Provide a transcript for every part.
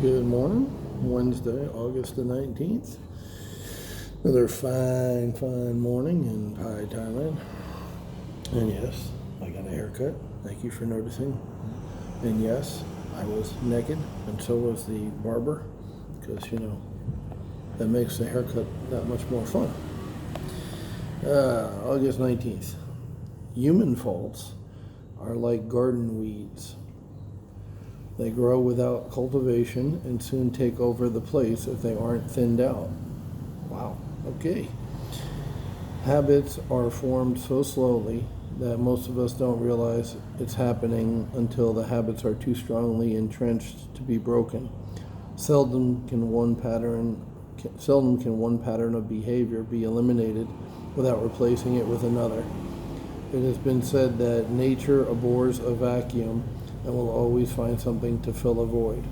Good morning, Wednesday, August the 19th. Another fine morning in Pai, Thailand. And yes, I got a haircut. Thank you for noticing. And yes, I was naked, and so was the barber, because, that makes the haircut that much more fun. August 19th. Human faults are like garden weeds. They grow without cultivation and soon take over the place if they aren't thinned out. Wow, okay. Habits are formed so slowly that most of us don't realize it's happening until the habits are too strongly entrenched to be broken. Seldom can one pattern of behavior be eliminated without replacing it with another. It has been said that nature abhors a vacuum and will always find something to fill a void.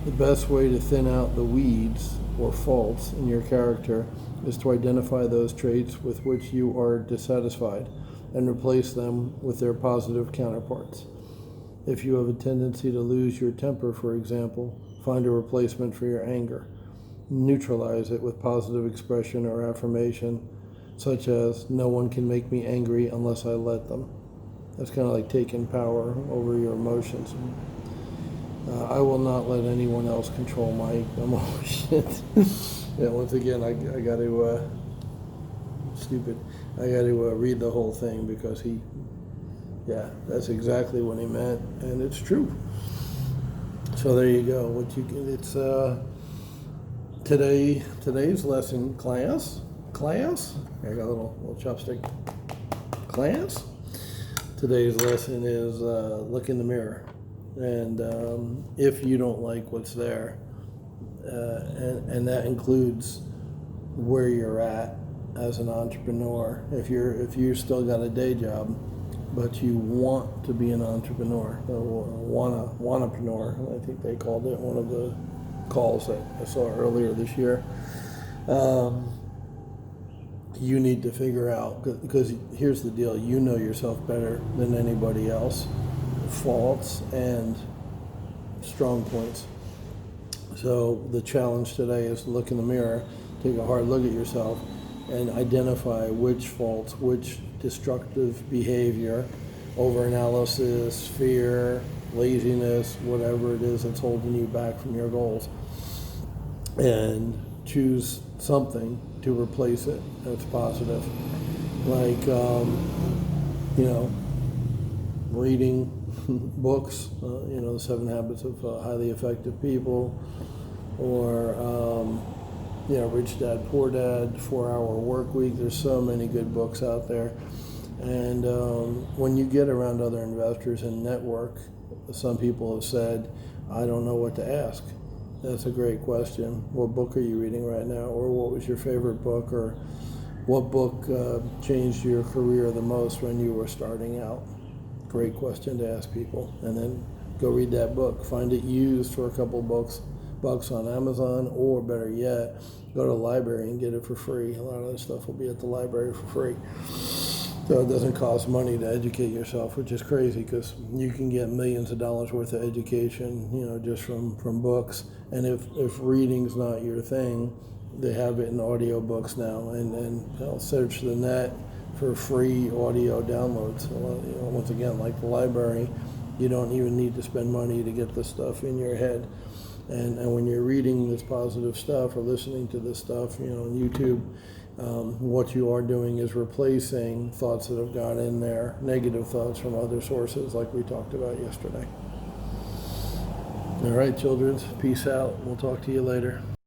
The best way to thin out the weeds or faults in your character is to identify those traits with which you are dissatisfied and replace them with their positive counterparts. If you have a tendency to lose your temper, for example, find a replacement for your anger. Neutralize it with positive expression or affirmation, such as, "No one can make me angry unless I let them." That's kind of like taking power over your emotions. I will not let anyone else control my emotions. Yeah, once again, I got to, I got to read the whole thing because that's exactly what he meant, and it's true. So there you go. Today's lesson, class. I got a little chopstick. Class. Today's lesson is look in the mirror, and if you don't like what's there, and that includes where you're at as an entrepreneur. If you still got a day job, but you want to be an entrepreneur, wannapreneur, I think they called it, one of the calls that I saw earlier this year. You need to figure out, because here's the deal, you know yourself better than anybody else, faults and strong points. So the challenge today is to look in the mirror, take a hard look at yourself, and identify which faults, which destructive behavior, overanalysis, fear, laziness, whatever it is that's holding you back from your goals, and choose something to replace it that's positive, like reading books, the 7 Habits of Highly Effective People, or Rich Dad Poor Dad, 4-Hour Work Week. There's so many good books out there, and when you get around other investors and network, some people have said, "I don't know what to ask." That's a great question. What book are you reading right now? Or what was your favorite book? Or what book changed your career the most when you were starting out? Great question to ask people. And then go read that book. Find it used for a couple bucks on Amazon, or better yet, go to the library and get it for free. A lot of this stuff will be at the library for free. So it doesn't cost money to educate yourself, which is crazy, because you can get millions of dollars worth of education, just from books. And if reading's not your thing, they have it in audio books now, and I'll search the net for free audio downloads. Once again, like the library, you don't even need to spend money to get the stuff in your head. And when you're reading this positive stuff or listening to this stuff, on YouTube, what you are doing is replacing thoughts that have got in there, negative thoughts from other sources, like we talked about yesterday. All right, children, peace out. We'll talk to you later.